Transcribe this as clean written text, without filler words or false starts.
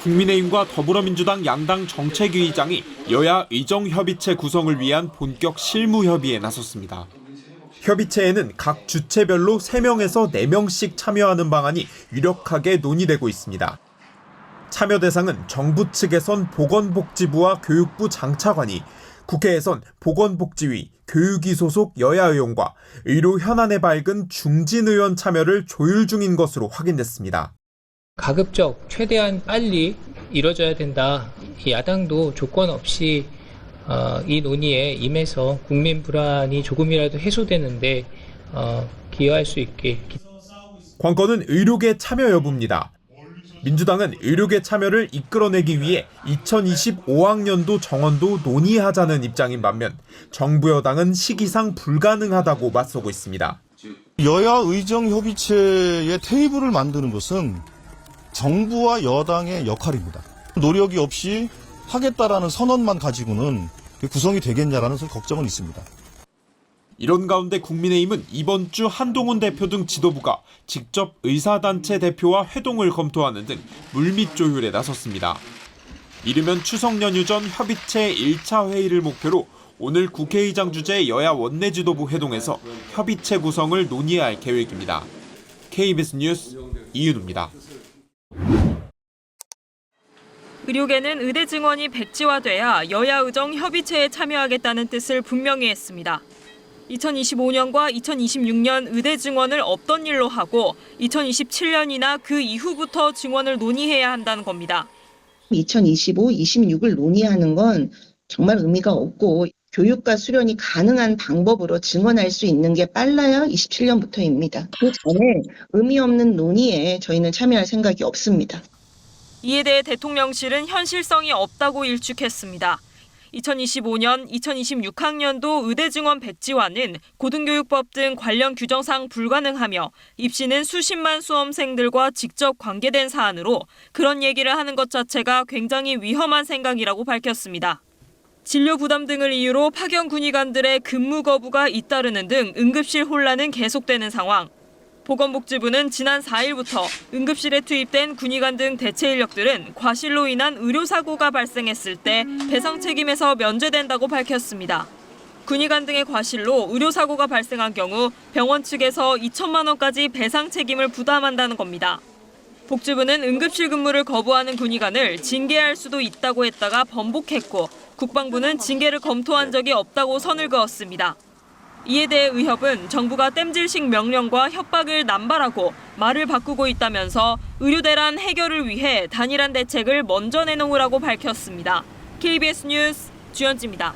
국민의힘과 더불어민주당 양당 정책위의장이 여야 의정협의체 구성을 위한 본격 실무협의에 나섰습니다. 협의체에는 각 주체별로 3명에서 4명씩 참여하는 방안이 유력하게 논의되고 있습니다. 참여 대상은 정부 측에선 보건복지부와 교육부 장차관이, 국회에선 보건복지위, 교육위 소속 여야 의원과 의료 현안에 밝은 중진 의원 참여를 조율 중인 것으로 확인됐습니다. 가급적 최대한 빨리 이뤄져야 된다. 야당도 조건 없이 이 논의에 임해서 국민 불안이 조금이라도 해소되는데 기여할 수 있게. 관건은 의료계 참여 여부입니다. 민주당은 의료계 참여를 이끌어내기 위해 2025학년도 정원도 논의하자는 입장인 반면 정부 여당은 시기상 불가능하다고 맞서고 있습니다. 여야 의정협의체의 테이블을 만드는 것은 정부와 여당의 역할입니다. 노력이 없이 하겠다라는 선언만 가지고는 구성이 되겠냐라는 걱정은 있습니다. 이런 가운데 국민의힘은 이번 주 한동훈 대표 등 지도부가 직접 의사단체 대표와 회동을 검토하는 등 물밑 조율에 나섰습니다. 이르면 추석 연휴 전 협의체 1차 회의를 목표로 오늘 국회의장 주재 여야 원내 지도부 회동에서 협의체 구성을 논의할 계획입니다. KBS 뉴스 이윤우입니다. 의료계는 의대 증원이 백지화돼야 여야 의정 협의체에 참여하겠다는 뜻을 분명히 했습니다. 2025년과 2026년 의대 증원을 없던 일로 하고 2027년이나 그 이후부터 증원을 논의해야 한다는 겁니다. 2025, 26을 논의하는 건 정말 의미가 없고 교육과 수련이 가능한 방법으로 증원할 수 있는 게 빨라야 27년부터입니다. 그 전에 의미 없는 논의에 저희는 참여할 생각이 없습니다. 이에 대해 대통령실은 현실성이 없다고 일축했습니다. 2025년, 2026학년도 의대 증원 백지화는 고등교육법 등 관련 규정상 불가능하며 입시는 수십만 수험생들과 직접 관계된 사안으로 그런 얘기를 하는 것 자체가 굉장히 위험한 생각이라고 밝혔습니다. 진료 부담 등을 이유로 파견 군의관들의 근무 거부가 잇따르는 등 응급실 혼란은 계속되는 상황. 보건복지부는 지난 4일부터 응급실에 투입된 군의관 등 대체 인력들은 과실로 인한 의료사고가 발생했을 때 배상 책임에서 면제된다고 밝혔습니다. 군의관 등의 과실로 의료사고가 발생한 경우 병원 측에서 2천만 원까지 배상 책임을 부담한다는 겁니다. 복지부는 응급실 근무를 거부하는 군의관을 징계할 수도 있다고 했다가 번복했고 국방부는 징계를 검토한 적이 없다고 선을 그었습니다. 이에 대해 의협은 정부가 땜질식 명령과 협박을 남발하고 말을 바꾸고 있다면서 의료대란 해결을 위해 단일한 대책을 먼저 내놓으라고 밝혔습니다. KBS 뉴스 주연지입니다.